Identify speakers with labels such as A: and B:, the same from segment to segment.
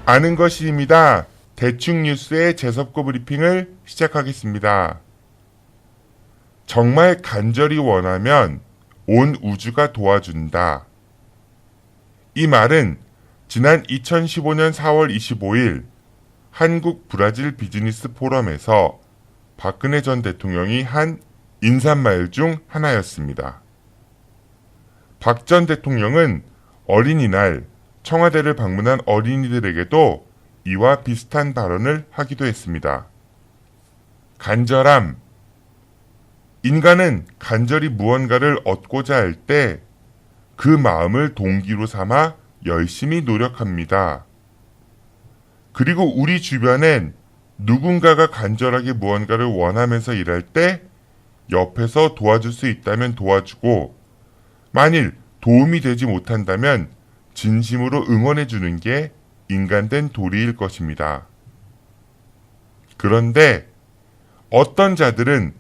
A: 아는 것입니다. 대충 뉴스의 재섭고 브리핑을 시작하겠습니다. 정말 간절히 원하면 온 우주가 도와준다. 이 말은 지난 2015년 4월 25일 한국 브라질 비즈니스 포럼에서 박근혜 전 대통령이 한 인사말 중 하나였습니다. 박 전 대통령은 어린이날 청와대를 방문한 어린이들에게도 이와 비슷한 발언을 하기도 했습니다. 간절함. 인간은 간절히 무언가를 얻고자 할 때 그 마음을 동기로 삼아 열심히 노력합니다. 그리고 우리 주변엔 누군가가 간절하게 무언가를 원하면서 일할 때 옆에서 도와줄 수 있다면 도와주고, 만일 도움이 되지 못한다면 진심으로 응원해 주는 게 인간된 도리일 것입니다. 그런데 어떤 자들은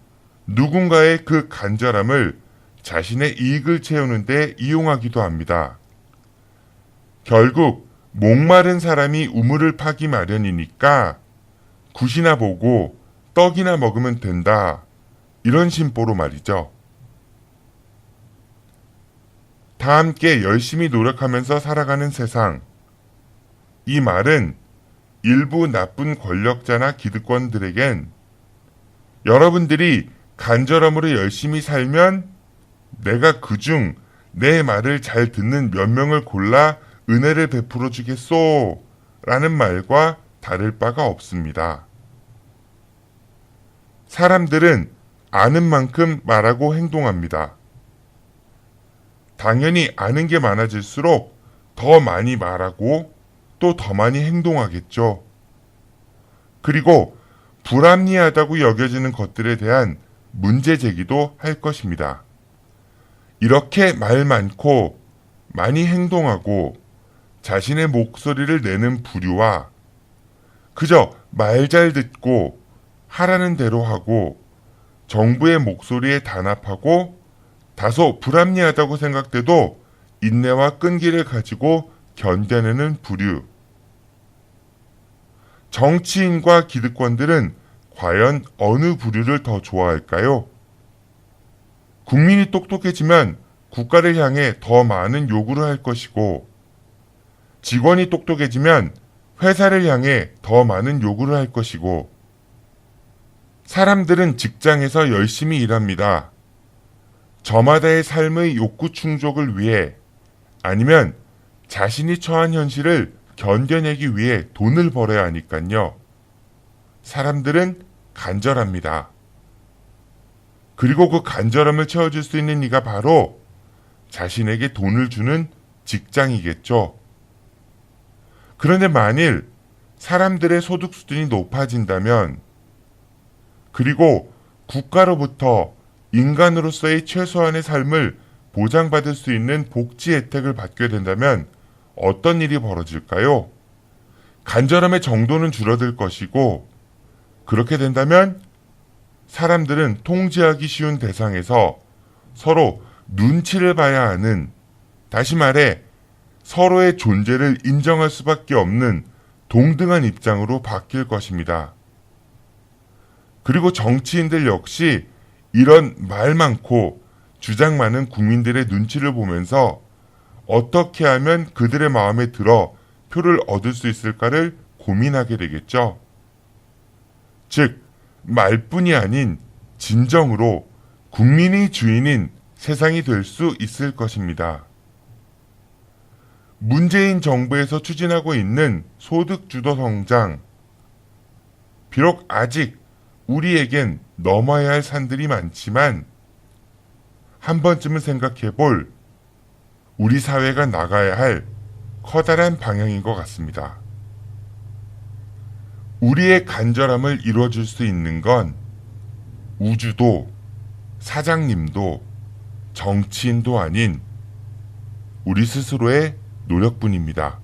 A: 누군가의 그 간절함을 자신의 이익을 채우는 데 이용하기도 합니다. 결국 목마른 사람이 우물을 파기 마련이니까 굿이나 보고 떡이나 먹으면 된다. 이런 심보로 말이죠. 다 함께 열심히 노력하면서 살아가는 세상. 이 말은 일부 나쁜 권력자나 기득권들에겐 여러분들이 간절함으로 열심히 살면 내가 그중 내 말을 잘 듣는 몇 명을 골라 은혜를 베풀어 주겠소 라는 말과 다를 바가 없습니다. 사람들은 아는 만큼 말하고 행동합니다. 당연히 아는 게 많아질수록 더 많이 말하고 또 더 많이 행동하겠죠. 그리고 불합리하다고 여겨지는 것들에 대한 문제 제기도 할 것입니다. 이렇게 말 많고 많이 행동하고 자신의 목소리를 내는 부류와 그저 말 잘 듣고 하라는 대로 하고 정부의 목소리에 단합하고 다소 불합리하다고 생각돼도 인내와 끈기를 가지고 견뎌내는 부류. 정치인과 기득권들은 과연 어느 부류를 더 좋아할까요? 국민이 똑똑해지면 국가를 향해 더 많은 요구를 할 것이고, 직원이 똑똑해지면 회사를 향해 더 많은 요구를 할 것이고, 사람들은 직장에서 열심히 일합니다. 저마다의 삶의 욕구 충족을 위해, 아니면 자신이 처한 현실을 견뎌내기 위해 돈을 벌어야 하니깐요. 사람들은 간절합니다. 그리고 그 간절함을 채워줄 수 있는 이가 바로 자신에게 돈을 주는 직장이겠죠. 그런데 만일 사람들의 소득 수준이 높아진다면, 그리고 국가로부터 인간으로서의 최소한의 삶을 보장받을 수 있는 복지 혜택을 받게 된다면 어떤 일이 벌어질까요? 간절함의 정도는 줄어들 것이고, 그렇게 된다면 사람들은 통제하기 쉬운 대상에서 서로 눈치를 봐야 하는, 다시 말해 서로의 존재를 인정할 수밖에 없는 동등한 입장으로 바뀔 것입니다. 그리고 정치인들 역시 이런 말 많고 주장 많은 국민들의 눈치를 보면서 어떻게 하면 그들의 마음에 들어 표를 얻을 수 있을까를 고민하게 되겠죠. 즉, 말뿐이 아닌 진정으로 국민이 주인인 세상이 될 수 있을 것입니다. 문재인 정부에서 추진하고 있는 소득주도 성장. 비록 아직 우리에겐 넘어야 할 산들이 많지만 한 번쯤은 생각해 볼 우리 사회가 나가야 할 커다란 방향인 것 같습니다. 우리의 간절함을 이루어줄 수 있는 건 우주도, 사장님도, 정치인도 아닌 우리 스스로의 노력뿐입니다.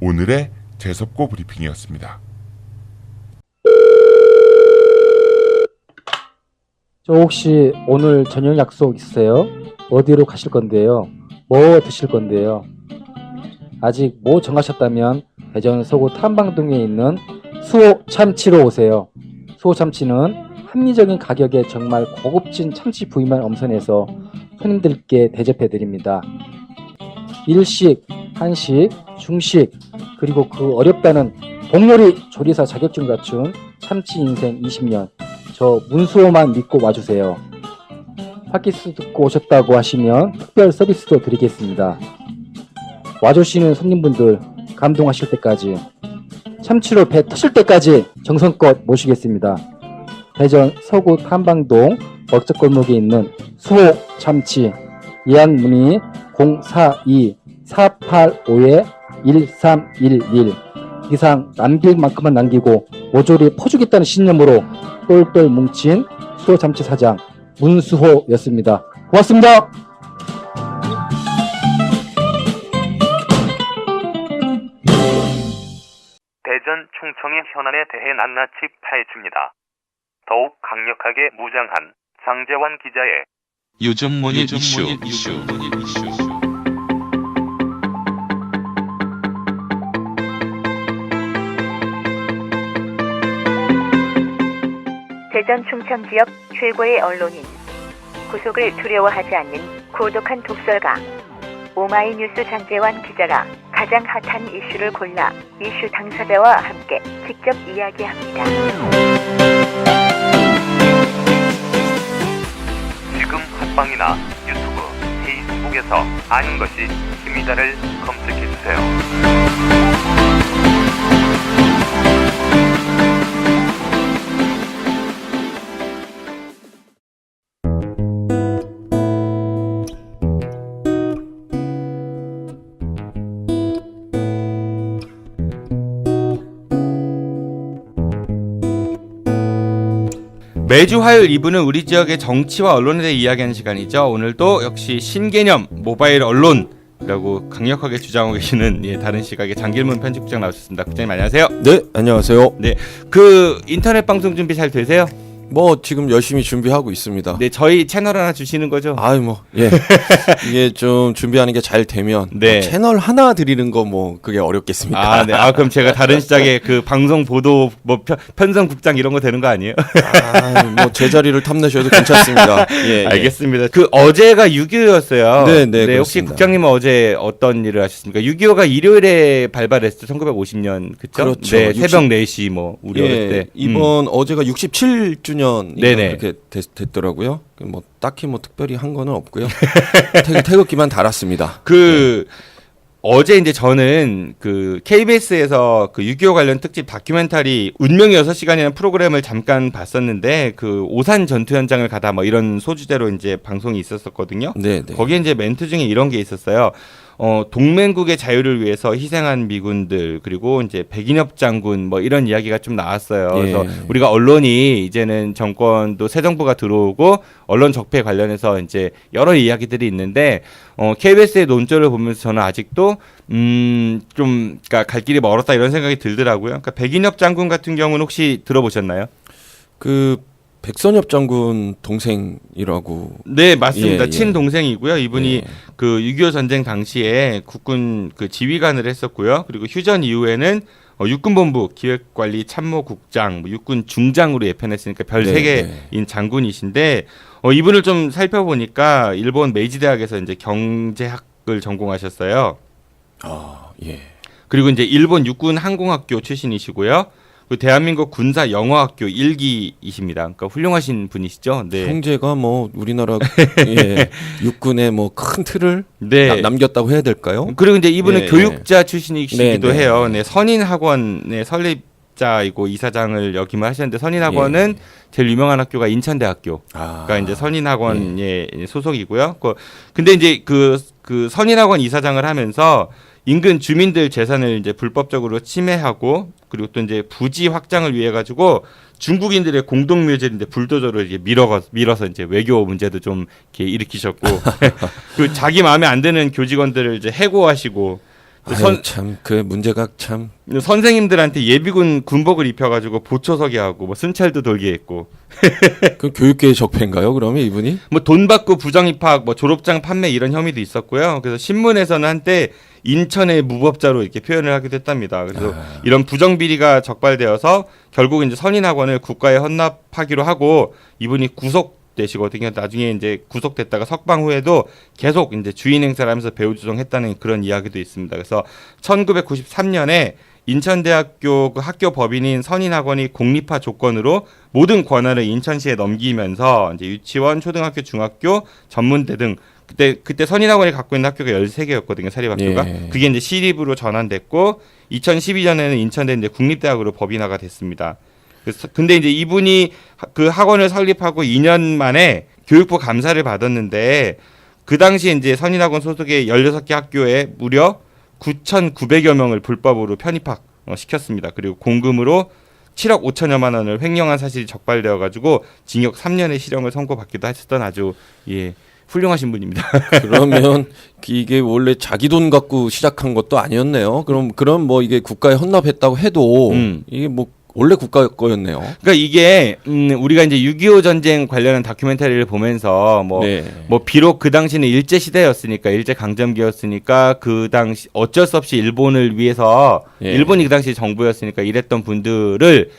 A: 오늘의 재섭고 브리핑이었습니다.
B: 저 혹시 오늘 저녁 약속 있으세요? 어디로 가실 건데요? 뭐 드실 건데요? 아직 뭐 정하셨다면 대전 서구 탐방동에 있는 수호 참치로 오세요. 수호 참치는 합리적인 가격에 정말 고급진 참치 부위만 엄선해서 손님들께 대접해드립니다. 일식, 한식, 중식, 그리고 그 어렵다는 복요리 조리사 자격증 갖춘 참치 인생 20년, 저 문수호만 믿고 와주세요. 팟캐스트 듣고 오셨다고 하시면 특별 서비스도 드리겠습니다. 와주시는 손님분들 감동하실 때까지, 참치로 배 터질 때까지 정성껏 모시겠습니다. 대전 서구 탐방동 먹적골목에 있는 수호 참치, 예약 문의 042-485-1311. 이상 남길 만큼만 남기고 모조리 퍼주겠다는 신념으로 똘똘 뭉친 수호 참치 사장 문수호였습니다. 고맙습니다.
C: 대전 충청의 현안에 대해 낱낱이 파헤칩니다. 더욱 강력하게 무장한 장재환 기자의
D: 요즘 문의 이슈.
E: 대전 충청 지역 최고의 언론인, 구속을 두려워하지 않는 고독한 독설가 오마이뉴스 장재환 기자가 가장 핫한 이슈를 골라 이슈 당사자와 함께 직접 이야기합니다.
C: 지금 팟빵이나 유튜브, 페이스북에서 아는 것이 힘이다를 검색해주세요.
F: 매주 화요일 2부는 우리 지역의 정치와 언론에 대해 이야기하는 시간이죠. 오늘도 역시 신개념 모바일 언론이라고 강력하게 주장하고 계시는 다른 시각의 장길문 편집국장 나오셨습니다. 국장님 안녕하세요.
G: 네, 안녕하세요.
F: 네, 그 인터넷 방송 준비 잘 되세요?
G: 뭐 지금 열심히 준비하고 있습니다.
F: 네, 저희 채널 하나 주시는 거죠?
G: 아이 뭐 예. 이게 좀 준비하는 게 잘 되면
F: 네.
G: 뭐 채널 하나 드리는 거 뭐 그게 어렵겠습니까?
F: 아, 네. 아, 그럼 제가 다른 시작에 그 방송 보도 뭐 편성국장 이런 거 되는 거 아니에요?
G: 아, 뭐 제자리를 탐내셔도 괜찮습니다. 예,
F: 알겠습니다. 그 어제가 6.25였어요.
G: 네,
F: 혹시
G: 그렇습니다.
F: 국장님은 어제 어떤 일을 하셨습니까? 6.25가 일요일에 발발했죠. 1950년 그쵸?
G: 그렇죠.
F: 네, 새벽 4시 뭐 우리 어릴 때.
G: 이번 어제가 67주년
F: 네네.
G: 이렇게 됐더라고요. 뭐 딱히 뭐 특별히 한 거는 없고요. 태극기만 달았습니다.
F: 어제 이제 저는 그 KBS에서 그 6.25 관련 특집 다큐멘터리 운명의 6시간이라는 프로그램을 잠깐 봤었는데 그 오산 전투 현장을 가다 뭐 이런 소주제로 이제 방송이 있었었거든요.
G: 네.
F: 거기에 이제 멘트 중에 이런 게 있었어요. 동맹국의 자유를 위해서 희생한 미군들 그리고 이제 백인엽 장군 뭐 이런 이야기가 좀 나왔어요.
G: 예.
F: 그래서 우리가 언론이 이제는 정권도 새 정부가 들어오고 언론 적폐 관련해서 이제 여러 이야기들이 있는데 KBS의 논조를 보면서 저는 아직도 좀 그러니까 갈 길이 멀었다 이런 생각이 들더라고요. 그러니까 백인엽 장군 같은 경우는 혹시 들어보셨나요?
G: 그 백선엽 장군 동생이라고.
F: 네, 맞습니다.
G: 예.
F: 친동생이고요. 이분이
G: 예.
F: 그 6.25 전쟁 당시에 국군 그 지휘관을 했었고요. 그리고 휴전 이후에는 육군본부 기획관리 참모국장, 뭐 육군 중장으로 예편했으니까 별
G: 네,
F: 3개인 장군이신데 이분을 좀 살펴보니까 일본 메이지 대학에서 이제 경제학을 전공하셨어요.
G: 아, 예.
F: 그리고 이제 일본 육군 항공학교 출신이시고요. 그 대한민국 군사 영어학교 1기이십니다. 그러니까 훌륭하신 분이시죠. 네.
G: 형제가 뭐 우리나라 예, 육군의 뭐 큰 틀을
F: 네.
G: 남겼다고 해야 될까요?
F: 그리고 이제 이분은
G: 예,
F: 교육자 출신이시기도
G: 네, 네.
F: 해요. 네, 선인학원의 설립자이고 이사장을 역임을 하셨는데 선인학원은 제일 유명한 학교가 인천대학교가 이제 선인학원의 소속이고요. 근데 이제 그 선인학원 이사장을 하면서 인근 주민들 재산을 이제 불법적으로 침해하고 그리고 또 이제 부지 확장을 위해 가지고 중국인들의 공동묘지인데 불도저로 이제 밀어서 이제 외교 문제도 좀 이렇게 일으키셨고 그 자기 마음에 안 드는 교직원들을 이제 해고하시고
G: 참 그 문제가 참
F: 선생님들한테 예비군 군복을 입혀가지고 보초서기 하고 뭐 순찰도 돌게 했고
G: 그 교육계의 적폐인가요? 그러면 이분이?
F: 뭐 돈 받고 부정 입학, 뭐 졸업장 판매 이런 혐의도 있었고요. 그래서 신문에서는 한때 인천의 무법자로 이렇게 표현을 하기도 했답니다. 그래서 이런 부정비리가 적발되어서 결국 이제 선인학원을 국가에 헌납하기로 하고 이분이 구속되시거든요. 나중에 이제 구속됐다가 석방 후에도 계속 이제 주인 행사를 하면서 배우주정했다는 그런 이야기도 있습니다. 그래서 1993년에 인천대학교 그 학교 법인인 선인학원이 공립화 조건으로 모든 권한을 인천시에 넘기면서 이제 유치원, 초등학교, 중학교, 전문대 등 그때 선인학원이 갖고 있는 학교가 13개였거든요. 사립학교가.
G: 예.
F: 그게 이제 시립으로 전환됐고 2012년에는 인천대 이제 국립대학으로 법인화가 됐습니다. 그래서 근데 이제 이분이 그 학원을 설립하고 2년 만에 교육부 감사를 받았는데 그 당시 이제 선인학원 소속의 16개 학교에 무려 9,900여 명을 불법으로 편입학 시켰습니다. 그리고 공금으로 7억 5천여만 원을 횡령한 사실이 적발되어 가지고 징역 3년의 실형을 선고받기도 하셨던 아주 훌륭하신 분입니다.
G: 그러면 이게 원래 자기 돈 갖고 시작한 것도 아니었네요. 그럼 뭐 이게 국가에 헌납했다고 해도 이게 뭐 원래 국가 거였네요.
F: 그러니까 이게 우리가 이제 6.25 전쟁 관련한 다큐멘터리를 보면서 뭐 비록 그 당시는 일제 시대였으니까 일제 강점기였으니까 그 당시 어쩔 수 없이 일본을 위해서 일본이 그 당시 정부였으니까 이랬던 분들을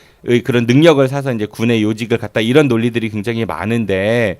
F: 그런 능력을 사서 이제 군의 요직을 갖다 이런 논리들이 굉장히 많은데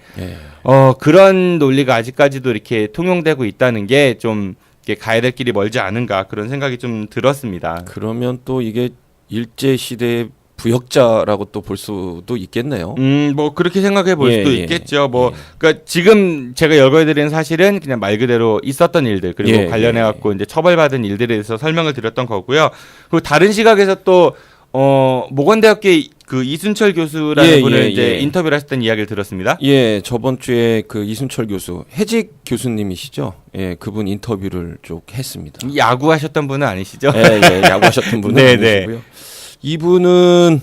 F: 그런 논리가 아직까지도 이렇게 통용되고 있다는 게 좀 가야 될 길이 멀지 않은가 그런 생각이 좀 들었습니다.
G: 그러면 또 이게 일제 시대 부역자라고 또 볼 수도 있겠네요.
F: 뭐 그렇게 생각해 볼 수도 있겠죠. 그러니까 지금 제가 열거해드리는 사실은 그냥 말 그대로 있었던 일들 그리고 관련해 갖고 이제 처벌받은 일들에 대해서 설명을 드렸던 거고요. 그리고 다른 시각에서 또 모건대학교 그 이순철 교수라는 분을 이제 인터뷰를 하셨던 이야기를 들었습니다.
G: 예, 저번 주에 그 이순철 교수, 해직 교수님이시죠? 예, 그분 인터뷰를 쭉 했습니다.
F: 야구하셨던 분은 아니시죠?
G: 예, 야구하셨던 분은 아니시고요. 이분은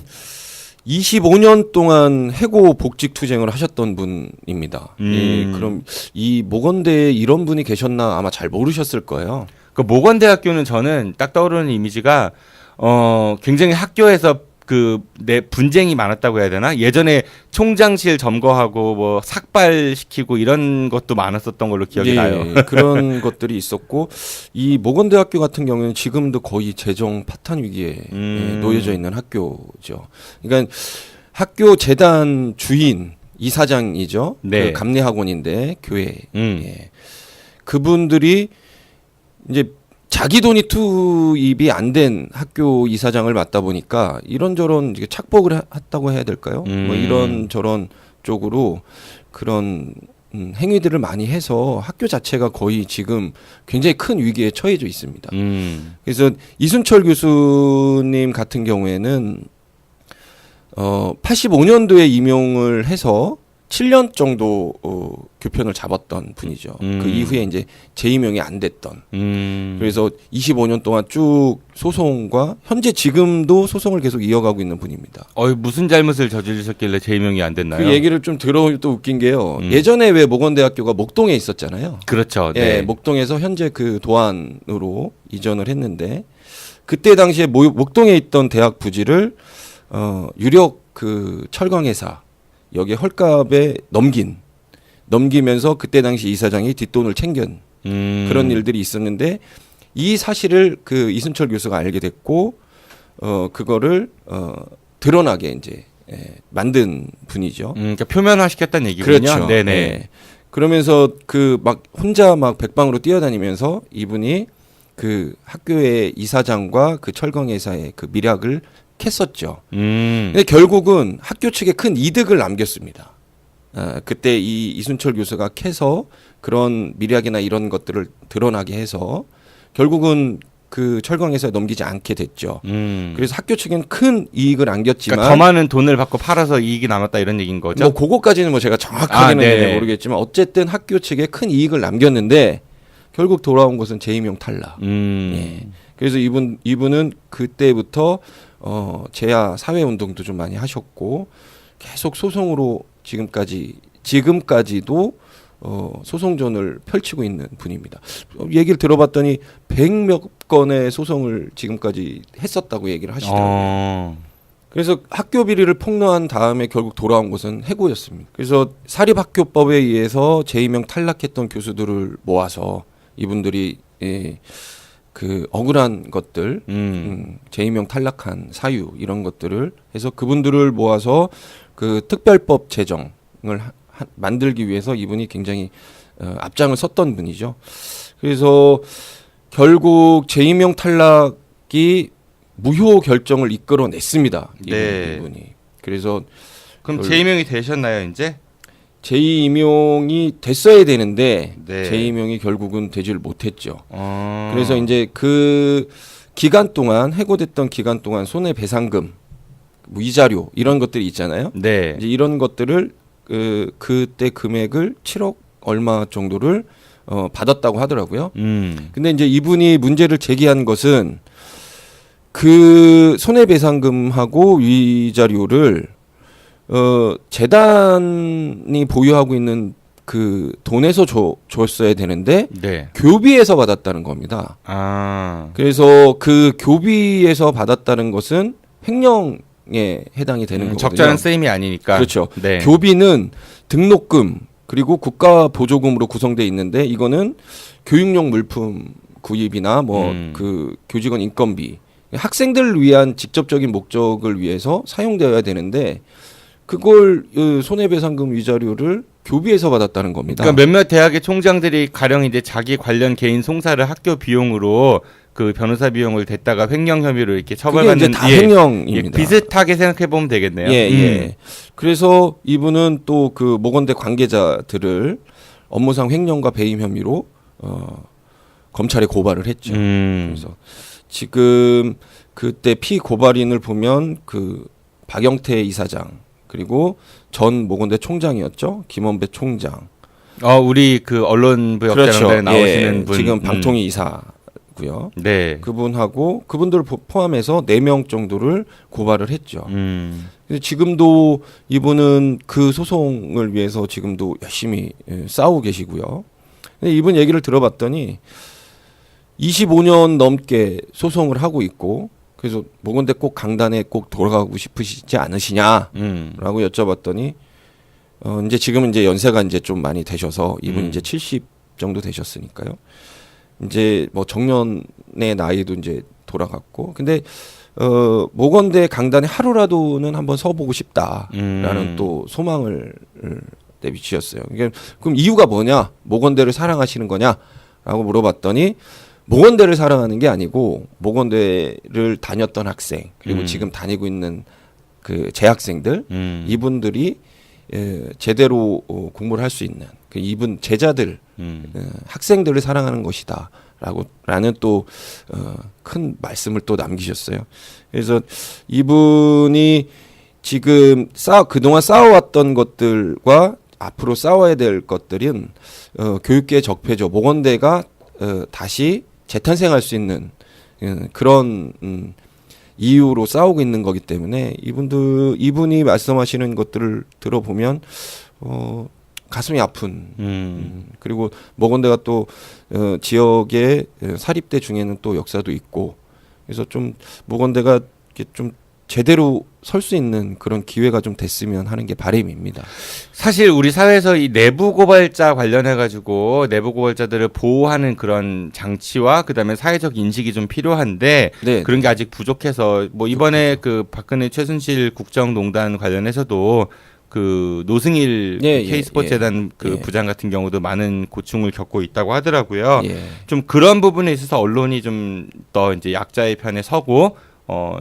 G: 25년 동안 해고 복직 투쟁을 하셨던 분입니다. 예, 그럼 이 모건대에 이런 분이 계셨나 아마 잘 모르셨을 거예요.
F: 그 모건대학교는 저는 딱 떠오르는 이미지가 굉장히 학교에서 내 분쟁이 많았다고 해야 되나? 예전에 총장실 점거하고 뭐 삭발시키고 이런 것도 많았었던 걸로 기억이 나요.
G: 그런 것들이 있었고 이 모건대학교 같은 경우는 지금도 거의 재정 파탄 위기에 놓여져 있는 학교죠. 그러니까 학교 재단 주인 이사장이죠. 그 감리학원인데 교회. 그분들이 이제 자기 돈이 투입이 안 된 학교 이사장을 맡다 보니까 이런저런 착복을 했다고 해야 될까요? 뭐 이런저런 쪽으로 그런 행위들을 많이 해서 학교 자체가 거의 지금 굉장히 큰 위기에 처해져 있습니다. 그래서 이순철 교수님 같은 경우에는 85년도에 임용을 해서 7년 정도 교편을 잡았던 분이죠. 그 이후에 이제 재임용이 안 됐던. 그래서 25년 동안 쭉 소송과 현재 지금도 소송을 계속 이어가고 있는 분입니다.
F: 무슨 잘못을 저지르셨길래 재임용이 안 됐나요?
G: 그 얘기를 좀 들어보면 또 웃긴 게요. 예전에 왜 모건대학교가 목동에 있었잖아요.
F: 그렇죠.
G: 네. 목동에서 현재 그 도안으로 이전을 했는데 그때 당시에 목동에 있던 대학 부지를 유력 그 철강회사 여기 헐값에 넘기면서 그때 당시 이사장이 뒷돈을 챙긴 그런 일들이 있었는데 이 사실을 그 이순철 교수가 알게 됐고 그거를 드러나게 이제 만든 분이죠.
F: 그러니까 표면화시켰다는 얘기군요.
G: 그렇죠.
F: 네네.
G: 네. 그러면서 그 막 혼자 막 백방으로 뛰어다니면서 이분이 그 학교의 이사장과 그 철강회사의 그 밀약을 캤었죠. 근데 결국은 학교 측에 큰 이득을 남겼습니다. 그때 이 이순철 교수가 캐서 그런 밀약이나 이런 것들을 드러나게 해서 결국은 그 철강회사에 넘기지 않게 됐죠. 그래서 학교 측엔 큰 이익을 안겼지만
F: 그러니까 더 많은 돈을 받고 팔아서 이익이 남았다 이런 얘기인 거죠?
G: 뭐 그거까지는 뭐 제가 정확하게는 모르겠지만 어쨌든 학교 측에 큰 이익을 남겼는데 결국 돌아온 것은 재임용 탈락. 예. 그래서 이분은 그때부터 재야 사회 운동도 좀 많이 하셨고 계속 소송으로 지금까지도 소송전을 펼치고 있는 분입니다. 얘기를 들어봤더니 100몇 건의 소송을 지금까지 했었다고 얘기를 하시더라고요. 그래서 학교 비리를 폭로한 다음에 결국 돌아온 것은 해고였습니다. 그래서 사립학교법에 의해서 재임용 탈락했던 교수들을 모아서 이분들이 그 억울한 것들, 재임용 탈락한 사유 이런 것들을 해서 그분들을 모아서 그 특별법 제정을 만들기 위해서 이분이 굉장히 앞장을 섰던 분이죠. 그래서 결국 재임용 탈락이 무효 결정을 이끌어냈습니다. 이분이. 그래서
F: 그럼 재임용이 되셨나요, 이제?
G: 재임용이 됐어야 되는데
F: 네.
G: 재임용이 결국은 되지를 못했죠. 그래서 이제 그 기간 동안 해고됐던 기간 동안 손해배상금, 뭐 이자료 이런 것들이 있잖아요.
F: 네.
G: 이제 이런 것들을 그때 금액을 7억 얼마 정도를 받았다고 하더라고요. 근데 이제 이분이 문제를 제기한 것은 그 손해배상금하고 위자료를 재단이 보유하고 있는 그 돈에서 줬어야 되는데
F: 네.
G: 교비에서 받았다는 겁니다.
F: 아.
G: 그래서 그 교비에서 받았다는 것은 횡령에 해당이 되는 거거든요.
F: 적절한 쓰임이 아니니까.
G: 그렇죠.
F: 네.
G: 교비는 등록금 그리고 국가 보조금으로 구성돼 있는데 이거는 교육용 물품 구입이나 뭐 그 교직원 인건비, 학생들을 위한 직접적인 목적을 위해서 사용되어야 되는데 그걸 손해배상금 위자료를 교비에서 받았다는 겁니다.
F: 그러니까 몇몇 대학의 총장들이 가령 이제 자기 관련 개인 송사를 학교 비용으로 그 변호사 비용을 댔다가 횡령 혐의로 이렇게 처벌받는
G: 그게 이제 다 횡령입니다.
F: 비슷하게 생각해 보면 되겠네요.
G: 예. 그래서 이분은 또 그 모건대 관계자들을 업무상 횡령과 배임 혐의로 검찰에 고발을 했죠. 그래서 지금 그때 피고발인을 보면 그 박영태 이사장 그리고 전 모건대 총장이었죠. 김원배 총장.
F: 우리 그 언론부 역장에 나오시는 분.
G: 지금 방통위 이사고요.
F: 네.
G: 그분하고 그분들을 포함해서 4명 정도를 고발을 했죠. 근데 지금도 이분은 그 소송을 위해서 지금도 열심히 싸우고 계시고요. 근데 이분 얘기를 들어봤더니 25년 넘게 소송을 하고 있고 그래서 모건대 꼭 강단에 꼭 돌아가고 싶으시지 않으시냐라고 여쭤봤더니 이제 지금은 이제 연세가 이제 좀 많이 되셔서 이분 이제 70 정도 되셨으니까요. 이제 뭐 정년의 나이도 이제 돌아갔고 근데 모건대 강단에 하루라도는 한번 서보고 싶다라는 또 소망을 내비치셨어요. 그럼 이유가 뭐냐? 모건대를 사랑하시는 거냐라고 물어봤더니 모건대를 사랑하는 게 아니고 모건대를 다녔던 학생 그리고 지금 다니고 있는 그 재학생들 이분들이 제대로 공부를 할 수 있는 그 이분 제자들 학생들을 사랑하는 것이다라는 또 큰 말씀을 또 남기셨어요. 그래서 이분이 지금 그동안 싸워왔던 것들과 앞으로 싸워야 될 것들은 교육계 적폐죠. 모건대가 다시 재탄생할 수 있는 그런 이유로 싸우고 있는 거기 때문에 이분이 말씀하시는 것들을 들어보면 가슴이 아픈 그리고 모건대가 또 지역의 사립대 중에는 또 역사도 있고 그래서 좀 모건대가 좀 제대로 설 수 있는 그런 기회가 좀 됐으면 하는 게 바람입니다.
F: 사실 우리 사회에서 이 내부 고발자 관련해 가지고 내부 고발자들을 보호하는 그런 장치와 그다음에 사회적 인식이 좀 필요한데
G: 네.
F: 그런 게 아직 부족해서 뭐 이번에 그 박근혜 최순실 국정농단 관련해서도 그 노승일 K스포츠재단 그 부장 같은 경우도 많은 고충을 겪고 있다고 하더라고요. 좀 그런 부분에 있어서 언론이 좀 더 이제 약자의 편에 서고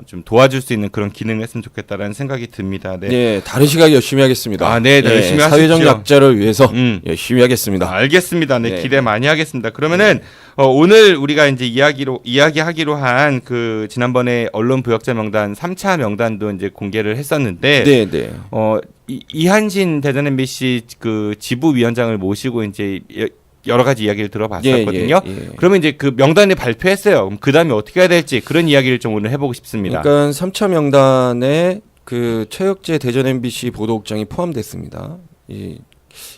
F: 좀 도와줄 수 있는 그런 기능을 했으면 좋겠다라는 생각이 듭니다. 네.
G: 다른 시각에 열심히 하겠습니다.
F: 네, 열심히 하십시오.
G: 사회적 약자를 위해서 열심히 하겠습니다.
F: 알겠습니다. 네, 기대 많이 하겠습니다. 그러면은 오늘 우리가 이제 이야기하기로 한 그 지난번에 언론 부역자 명단 3차 명단도 이제 공개를 했었는데, 이한신 대전 MBC 그 지부위원장을 모시고 이제 여러 가지 이야기를 들어봤었거든요. 그러면 이제 그 명단을 발표했어요. 그럼 그 다음에 어떻게 해야 될지 그런 이야기를 좀 오늘 해보고 싶습니다.
G: 그러니까 3차 명단에 그 최혁재 대전 MBC 보도국장이 포함됐습니다.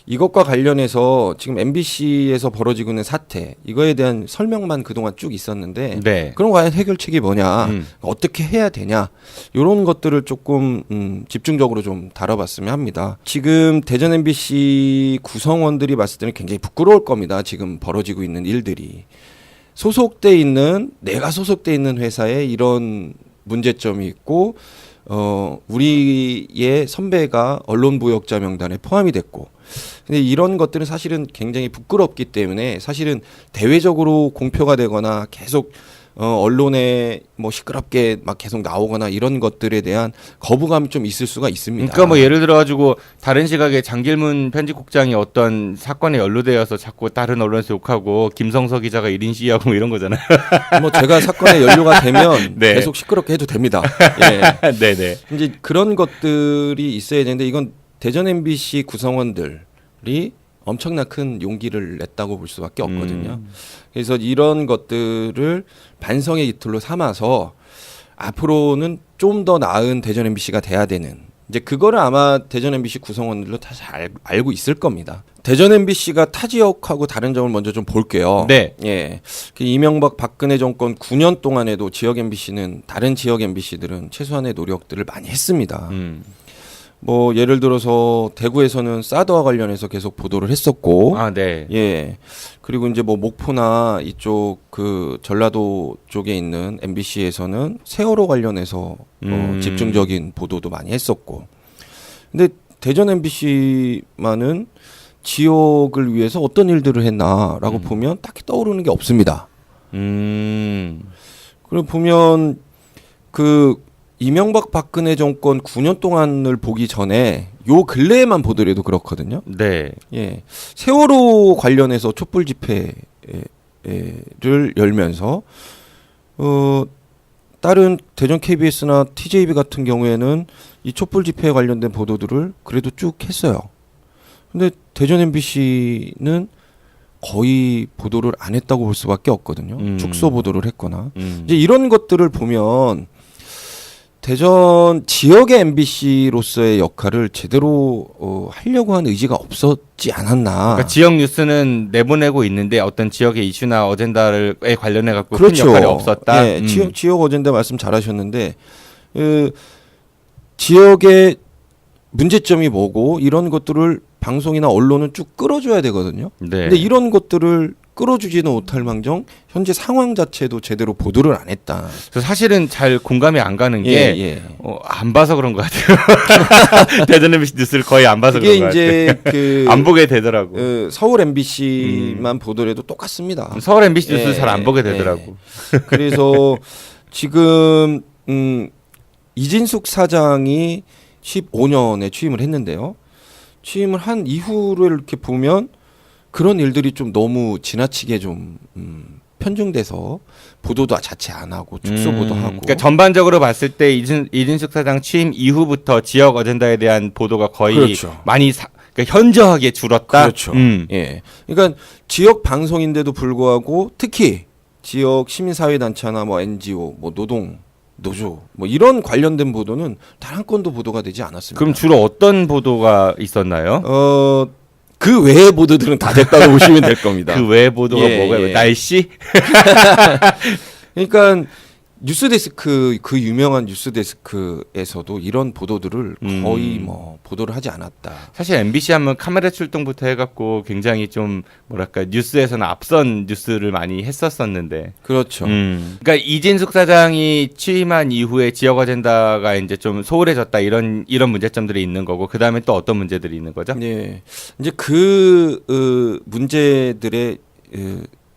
G: 이것과 관련해서 지금 MBC에서 벌어지고 있는 사태 이거에 대한 설명만 그동안 쭉 있었는데 그럼 과연 해결책이 뭐냐 어떻게 해야 되냐 이런 것들을 조금 집중적으로 좀 다뤄봤으면 합니다. 지금 대전 MBC 구성원들이 봤을 때는 굉장히 부끄러울 겁니다. 지금 벌어지고 있는 일들이 내가 소속돼 있는 회사에 이런 문제점이 있고 우리의 선배가 언론부역자 명단에 포함이 됐고, 근데 이런 것들은 사실은 굉장히 부끄럽기 때문에 사실은 대외적으로 공표가 되거나 계속 언론에 뭐 시끄럽게 막 계속 나오거나 이런 것들에 대한 거부감이 좀 있을 수가 있습니다.
F: 그러니까 뭐 예를 들어 가지고 다른 시각에 장길문 편집국장이 어떤 사건에 연루되어서 자꾸 다른 언론에서 욕하고 김성서 기자가 1인 시위하고 뭐 이런 거잖아요.
G: 뭐 제가 사건에 연루가 되면
F: 네.
G: 계속 시끄럽게 해도 됩니다. 예.
F: 네네.
G: 이제 그런 것들이 있어야 되는데 이건 대전 MBC 구성원들이 엄청나 큰 용기를 냈다고 볼 수밖에 없거든요. 그래서 이런 것들을 반성의 이틀로 삼아서 앞으로는 좀 더 나은 대전 MBC가 돼야 되는, 이제 그거를 아마 대전 MBC 구성원들도 다 잘 알고 있을 겁니다. 대전 MBC가 타 지역하고 다른 점을 먼저 좀 볼게요.
F: 네.
G: 예. 그 이명박 박근혜 정권 9년 동안에도 지역 MBC는 다른 지역 MBC들은 최소한의 노력들을 많이 했습니다. 뭐 예를 들어서 대구에서는 사드와 관련해서 계속 보도를 했었고,
F: 아, 네.
G: 예. 그리고 이제 뭐 목포나 이쪽 그 전라도 쪽에 있는 MBC에서는 세월호 관련해서 집중적인 보도도 많이 했었고, 근데 대전 MBC만은 지역을 위해서 어떤 일들을 했나라고 보면 딱히 떠오르는 게 없습니다. 그리고 보면 그 이명박 박근혜 정권 9년 동안을 보기 전에 요 근래에만 보더라도 그렇거든요.
F: 네.
G: 예. 세월호 관련해서 촛불 집회를 열면서 다른 대전 KBS나 TJB 같은 경우에는 이 촛불 집회에 관련된 보도들을 그래도 쭉 했어요. 근데 대전 MBC는 거의 보도를 안 했다고 볼 수밖에 없거든요. 축소 보도를 했거나. 이제 이런 것들을 보면 대전 지역의 MBC로서의 역할을 제대로 하려고 하는 의지가 없었지 않았나.
F: 그러니까 지역 뉴스는 내보내고 있는데 어떤 지역의 이슈나 어젠다에 관련해 갖고
G: 그렇죠.
F: 큰 역할이 없었다.
G: 예, 지역 어젠다 말씀 잘하셨는데 지역의 문제점이 뭐고 이런 것들을 방송이나 언론은 쭉 끌어줘야 되거든요.
F: 네.
G: 근데 이런 것들을 끌어주지는 못할 망정 현재 상황 자체도 제대로 보도를 안 했다.
F: 그래서 사실은 잘 공감이 안 가는 게
G: 예.
F: 안 봐서 그런 것 같아요. 대전 MBC 뉴스를 거의 안 봐서 그런
G: 이게
F: 것 같아요.
G: 이제 그
F: 안 보게 되더라고.
G: 서울 MBC만 보더라도 똑같습니다.
F: 서울 MBC 뉴스
G: 예,
F: 잘 안 보게 되더라고.
G: 그래서 지금 이진숙 사장이 15년에 취임을 했는데요. 취임을 한 이후를 이렇게 보면 그런 일들이 좀 너무 지나치게 좀 편중돼서 보도도 자체 안 하고 축소 보도하고.
F: 그러니까 전반적으로 봤을 때 이진숙 사장 취임 이후부터 지역 어젠다에 대한 보도가 거의
G: 그렇죠.
F: 많이 그러니까 현저하게 줄었다.
G: 그렇죠. 예. 그러니까 지역 방송인데도 불구하고 특히 지역 시민사회단체나 뭐 NGO, 뭐 노조 뭐 이런 관련된 보도는 단 한 건도 보도가 되지 않았습니다.
F: 그럼 주로 어떤 보도가 있었나요?
G: 그 외의 보도들은 다 됐다고 보시면 될 겁니다.
F: 그 외의 보도가
G: 예,
F: 뭐가요?
G: 예.
F: 날씨?
G: 그러니까 뉴스데스크 그 유명한 뉴스데스크에서도 이런 보도들을 거의 뭐 보도를 하지 않았다.
F: 사실 MBC 하면 카메라 출동부터 해갖고 굉장히 좀 뭐랄까 뉴스에서는 앞선 뉴스를 많이 했었었는데.
G: 그렇죠.
F: 그러니까 이진숙 사장이 취임한 이후에 지역 어젠다가 이제 좀 소홀해졌다 이런 문제점들이 있는 거고 그 다음에 또 어떤 문제들이 있는 거죠?
G: 네, 이제 그 문제들의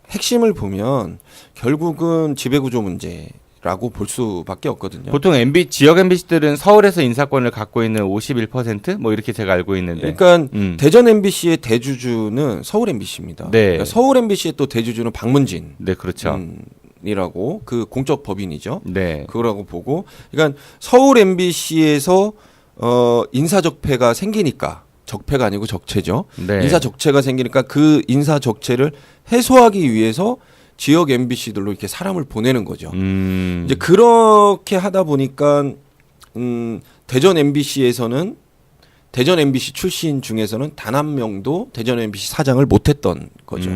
G: 핵심을 보면 결국은 지배구조 문제. 라고 볼 수밖에 없거든요.
F: 보통 지역 MBC들은 서울에서 인사권을 갖고 있는 51% 뭐 이렇게 제가 알고 있는데.
G: 그러니까 대전 MBC의 대주주는 서울 MBC입니다.
F: 네.
G: 그러니까 서울 MBC의 또 대주주는 박문진.
F: 네, 그렇죠.
G: 이라고 그 공적 법인이죠.
F: 네.
G: 그거라고 보고, 그러니까 서울 MBC에서 인사 적폐가 생기니까 적폐가 아니고 적체죠.
F: 네.
G: 인사 적체가 생기니까 그 인사 적체를 해소하기 위해서 지역 MBC들로 이렇게 사람을 보내는 거죠. 이제 그렇게 하다 보니까 대전 MBC에서는 대전 MBC 출신 중에서는 단 한 명도 대전 MBC 사장을 못했던 거죠.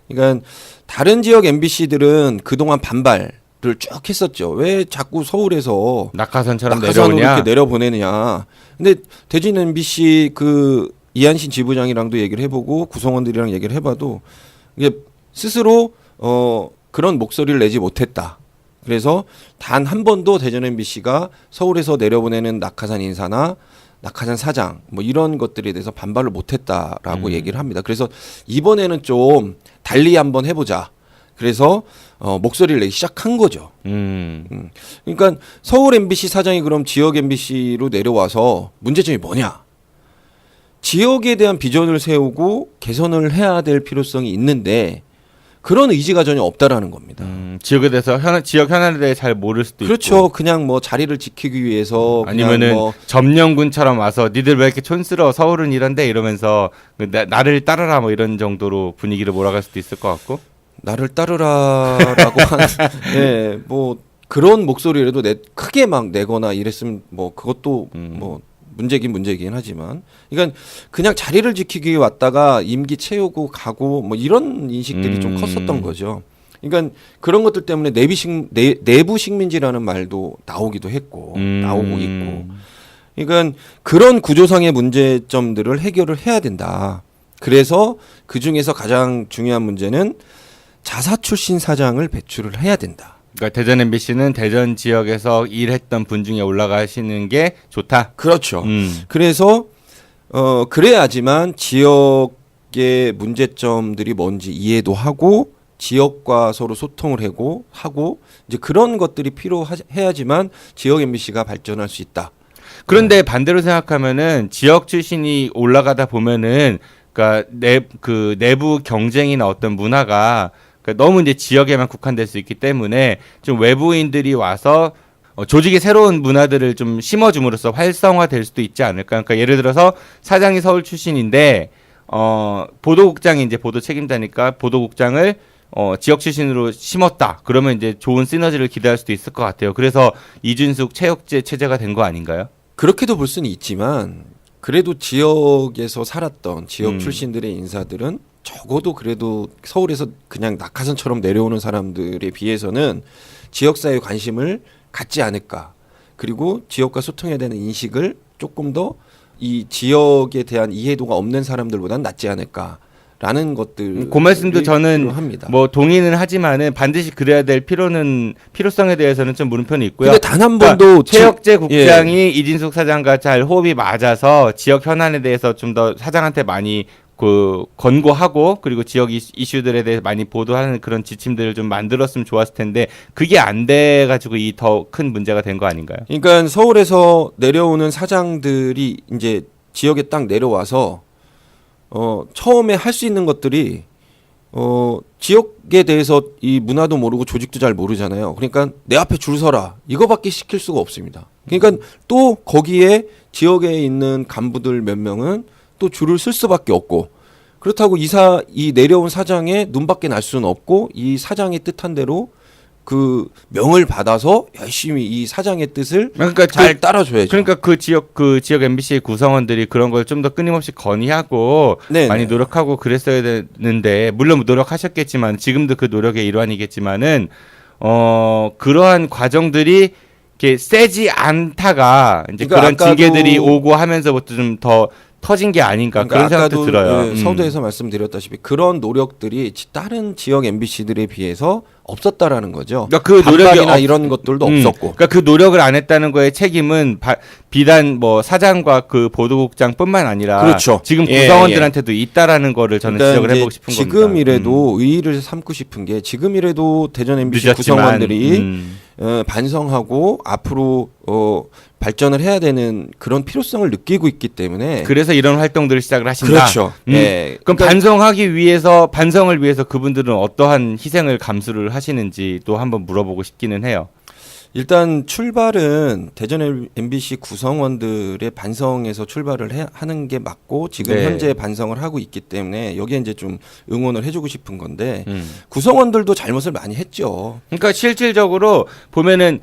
G: 그러니까 다른 지역 MBC들은 그동안 반발을 쭉 했었죠. 왜 자꾸 서울에서
F: 낙하산처럼
G: 낙하산으로
F: 내려오냐?
G: 이렇게 내려보내느냐. 근데 대전 MBC 그 이한신 지부장이랑도 얘기를 해보고 구성원들이랑 얘기를 해봐도 이게 스스로 그런 목소리를 내지 못했다. 그래서 단 한 번도 대전 MBC가 서울에서 내려보내는 낙하산 인사나 낙하산 사장 뭐 이런 것들에 대해서 반발을 못했다라고 얘기를 합니다. 그래서 이번에는 좀 달리 한번 해보자. 그래서 목소리를 내기 시작한 거죠. 그러니까 서울 MBC 사장이 그럼 지역 MBC로 내려와서 문제점이 뭐냐? 지역에 대한 비전을 세우고 개선을 해야 될 필요성이 있는데 그런 의지가 전혀 없다라는 겁니다.
F: 지역에 대해서 지역 현안에 대해 잘 모를 수도
G: 그렇죠.
F: 있고.
G: 그냥 뭐 자리를 지키기 위해서
F: 아니면은
G: 뭐
F: 점령군처럼 와서 니들 왜 이렇게 촌스러워 서울은 이런데 이러면서 나를 따르라 뭐 이런 정도로 분위기를 몰아갈 수도 있을 것 같고.
G: 나를 따르라라고 하는 예, 뭐 그런 목소리라도 크게 막 내거나 이랬으면 뭐 그것도 뭐 문제긴 하지만 그러니까 그냥 자리를 지키기 위해 왔다가 임기 채우고 가고 뭐 이런 인식들이 좀 컸었던 거죠. 그러니까 그런 것들 때문에 내부 식민지라는 말도 나오기도 했고 나오고 있고. 그러니까 그런 구조상의 문제점들을 해결을 해야 된다. 그래서 그 중에서 가장 중요한 문제는 자사 출신 사장을 배출을 해야 된다.
F: 그러니까 대전 MBC는 대전 지역에서 일했던 분 중에 올라가시는 게 좋다.
G: 그렇죠. 그래서 그래야지만 지역의 문제점들이 뭔지 이해도 하고 지역과 서로 소통을 하고 이제 그런 것들이 필요해야지만 지역 MBC가 발전할 수 있다.
F: 그런데 반대로 생각하면은 지역 출신이 올라가다 보면은 그러니까 내부 경쟁이나 어떤 문화가 그러니까 너무 이제 지역에만 국한될 수 있기 때문에 좀 외부인들이 와서 조직의 새로운 문화들을 좀 심어줌으로써 활성화될 수도 있지 않을까. 그러니까 예를 들어서 사장이 서울 출신인데 보도국장이 이제 보도 책임자니까 보도국장을 지역 출신으로 심었다. 그러면 이제 좋은 시너지를 기대할 수도 있을 것 같아요. 그래서 이준숙 체육제 체제가 된 거 아닌가요?
G: 그렇게도 볼 수는 있지만 그래도 지역에서 살았던 지역 출신들의 인사들은 적어도 그래도 서울에서 그냥 낙하산처럼 내려오는 사람들에 비해서는 지역사회에 관심을 갖지 않을까. 그리고 지역과 소통해야 되는 인식을 조금 더 이 지역에 대한 이해도가 없는 사람들보다는 낫지 않을까라는 것들.
F: 그 말씀도 저는
G: 합니다.
F: 뭐 동의는 하지만은 반드시 그래야 될 필요성에 대해서는 좀 물음표는 있고요.
G: 근데 단 한
F: 그러니까
G: 번도
F: 최혁재 국장이 이진숙 사장과 잘 호흡이 맞아서 지역 현안에 대해서 좀 더 사장한테 많이 권고하고 그리고 지역 이슈들에 대해 많이 보도하는 그런 지침들을 좀 만들었으면 좋았을 텐데 그게 안 돼가지고 이 더 큰 문제가 된 거 아닌가요?
G: 그러니까 서울에서 내려오는 사장들이 이제 지역에 딱 내려와서 처음에 할 수 있는 것들이 지역에 대해서 이 문화도 모르고 조직도 잘 모르잖아요. 그러니까 내 앞에 줄 서라 이거밖에 시킬 수가 없습니다. 그러니까 또 거기에 지역에 있는 간부들 몇 명은 또 줄을 쓸 수밖에 없고 그렇다고 이 내려온 사장의 눈밖에 날 수는 없고 이 사장의 뜻한 대로 그 명을 받아서 열심히 이 사장의 뜻을
F: 그러니까
G: 잘 따라줘야죠.
F: 그러니까 그 지역 MBC의 구성원들이 그런 걸 좀 더 끊임없이 건의하고
G: 네네.
F: 많이 노력하고 그랬어야 되는데 물론 노력하셨겠지만 지금도 그 노력의 일환이겠지만은 그러한 과정들이 이렇게 세지 않다가 이제
G: 그러니까
F: 그런 징계들이 오고 하면서부터 좀 더 터진 게 아닌가 그런 생각도 들어요.
G: 서두에서 말씀드렸다시피 그런 노력들이 다른 지역 MBC들에 비해서 없었다라는 거죠.
F: 그러니까 그 노력이
G: 이런 것들도 없었고.
F: 그러니까 그 노력을 안 했다는 거에 책임은 비단 뭐 사장과 그 보도국장뿐만 아니라
G: 그렇죠.
F: 지금 구성원들한테도 있다라는 거를 저는
G: 그러니까
F: 지적을 해보고 싶은 겁니다.
G: 지금이라도 의의를 삼고 싶은 게 지금이라도 대전 MBC
F: 늦었지만,
G: 구성원들이 반성하고 앞으로 발전을 해야 되는 그런 필요성을 느끼고 있기 때문에
F: 그래서 이런 활동들을 시작을 하신다.
G: 그렇죠. 예.
F: 그럼 반성을 위해서 그분들은 어떠한 희생을 감수를 하시는지 또 한번 물어보고 싶기는 해요.
G: 일단 출발은 대전 MBC 구성원들의 반성에서 출발을 하는 게 맞고 지금
F: 네.
G: 현재 반성을 하고 있기 때문에 여기에 이제 좀 응원을 해주고 싶은 건데 구성원들도 잘못을 많이 했죠.
F: 그러니까 실질적으로 보면은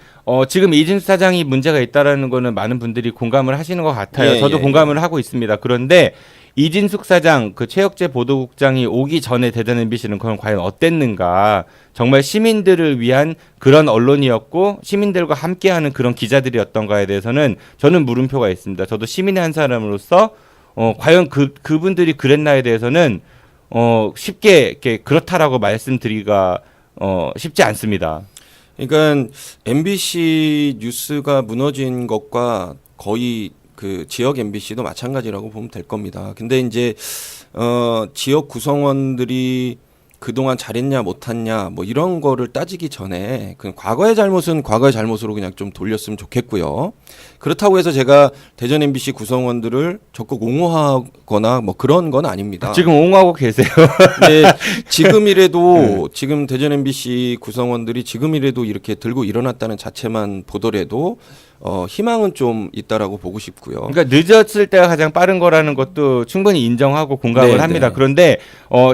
F: 지금 이진수 사장이 문제가 있다라는 거는 많은 분들이 공감을 하시는 것 같아요. 저도 공감을 하고 있습니다. 그런데 이진숙 사장, 그 최혁재 보도국장이 오기 전에 대전 MBC는 그럼 과연 어땠는가? 정말 시민들을 위한 그런 언론이었고 시민들과 함께하는 그런 기자들이었던가에 대해서는 저는 물음표가 있습니다. 저도 시민의 한 사람으로서 과연 그분들이 그랬나에 대해서는 쉽게 이렇게 그렇다라고 말씀드리기가 쉽지 않습니다.
G: 그러니까 MBC 뉴스가 무너진 것과 거의 그 지역 MBC도 마찬가지라고 보면 될 겁니다. 근데 이제 지역 구성원들이 그동안 잘했냐 못했냐 뭐 이런 거를 따지기 전에 그 과거의 잘못은 과거의 잘못으로 그냥 좀 돌렸으면 좋겠고요. 그렇다고 해서 제가 대전 MBC 구성원들을 적극 옹호하거나 뭐 그런 건 아닙니다.
F: 지금 옹호하고 계세요.
G: 네, 지금이라도 지금 대전 MBC 구성원들이 지금이라도 이렇게 들고 일어났다는 자체만 보더라도 희망은 좀 있다라고 보고 싶고요.
F: 그러니까 늦었을 때가 가장 빠른 거라는 것도 충분히 인정하고 공감을
G: 네,
F: 합니다.
G: 네.
F: 그런데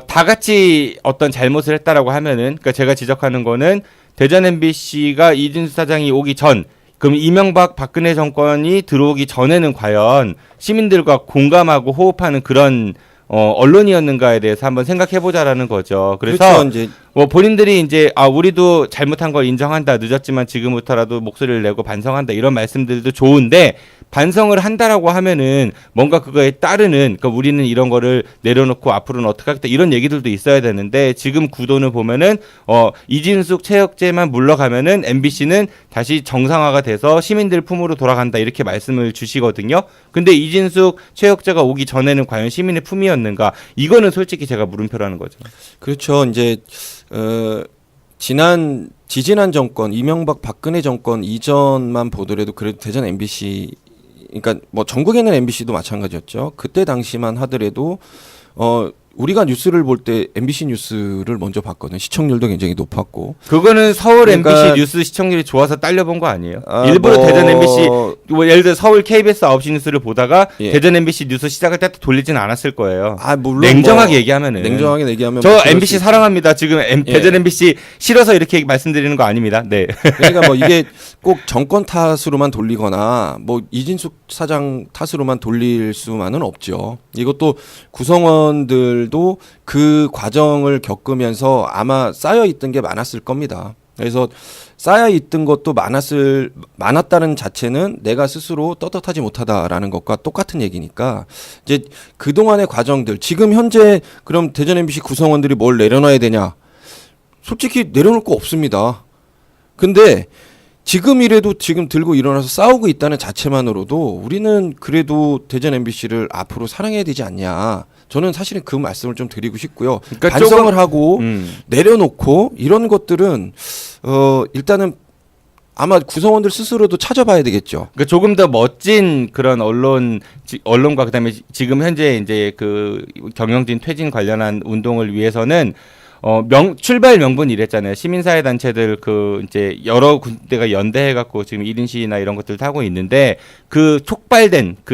F: 다 같이 어떤 잘못을 했다라고 하면은, 그러니까 제가 지적하는 거는 대전 MBC가 이진수 사장이 오기 전, 그럼 이명박 박근혜 정권이 들어오기 전에는 과연 시민들과 공감하고 호흡하는 그런 언론이었는가에 대해서 한번 생각해보자라는 거죠. 그래서
G: 그렇죠, 이제
F: 뭐 본인들이 이제 우리도 잘못한 걸 인정한다, 늦었지만 지금부터라도 목소리를 내고 반성한다, 이런 말씀들도 좋은데, 반성을 한다라고 하면은 뭔가 그거에 따르는, 그러니까 우리는 이런 거를 내려놓고 앞으로는 어떻게 하겠다, 이런 얘기들도 있어야 되는데, 지금 구도는 보면은 이진숙 체육제만 물러가면은 MBC는 다시 정상화가 돼서 시민들 품으로 돌아간다, 이렇게 말씀을 주시거든요. 근데 이진숙 체육제가 오기 전에는 과연 시민의 품이었는가, 이거는 솔직히 제가 물음표라는 거죠.
G: 그렇죠. 이제 지지난 정권 이명박 박근혜 정권 이전만 보더라도 그래도 대전 MBC, 그러니까 뭐 전국에 있는 MBC도 마찬가지였죠. 그때 당시만 하더라도 우리가 뉴스를 볼 때 MBC 뉴스를 먼저 봤거든요. 시청률도 굉장히 높았고.
F: 그거는 서울
G: 그러니까
F: MBC 뉴스 시청률이 좋아서 딸려본 거 아니에요? 일부러 대전 MBC, 뭐 예를 들어 서울 KBS 9시 뉴스를 보다가
G: 예.
F: 대전 MBC 뉴스 시작할 때 돌리진 않았을 거예요.
G: 물론
F: 냉정하게 얘기하면은.
G: 냉정하게 얘기하면
F: 저
G: 뭐 그럴
F: MBC
G: 수
F: 사랑합니다. 지금
G: 예.
F: 대전 MBC 싫어서 이렇게 말씀드리는 거 아닙니다. 네.
G: 그러니까 뭐 이게 꼭 정권 탓으로만 돌리거나 뭐 이진숙 사장 탓으로만 돌릴 수만은 없죠. 이것도 구성원들도 그 과정을 겪으면서 아마 쌓여 있던 게 많았을 겁니다. 그래서 쌓여 있던 것도 많았다는 자체는 내가 스스로 떳떳하지 못하다라는 것과 똑같은 얘기니까, 이제 그동안의 과정들, 지금 현재 그럼 대전 MBC 구성원들이 뭘 내려놔야 되냐? 솔직히 내려놓을 거 없습니다. 근데 지금이라도 지금 들고 일어나서 싸우고 있다는 자체만으로도 우리는 그래도 대전 MBC를 앞으로 사랑해야 되지 않냐. 저는 사실은 그 말씀을 좀 드리고 싶고요.
F: 그러니까
G: 반성을 하고 내려놓고 이런 것들은 일단은 아마 구성원들 스스로도 찾아봐야 되겠죠.
F: 그러니까 조금 더 멋진 그런 언론과 그다음에 지금 현재 이제 그 경영진 퇴진 관련한 운동을 위해서는 출발 명분이 이랬잖아요. 시민사회 단체들 그 이제 여러 군데가 연대해갖고 지금 1인 시위나 이런 것들을 하고 있는데, 그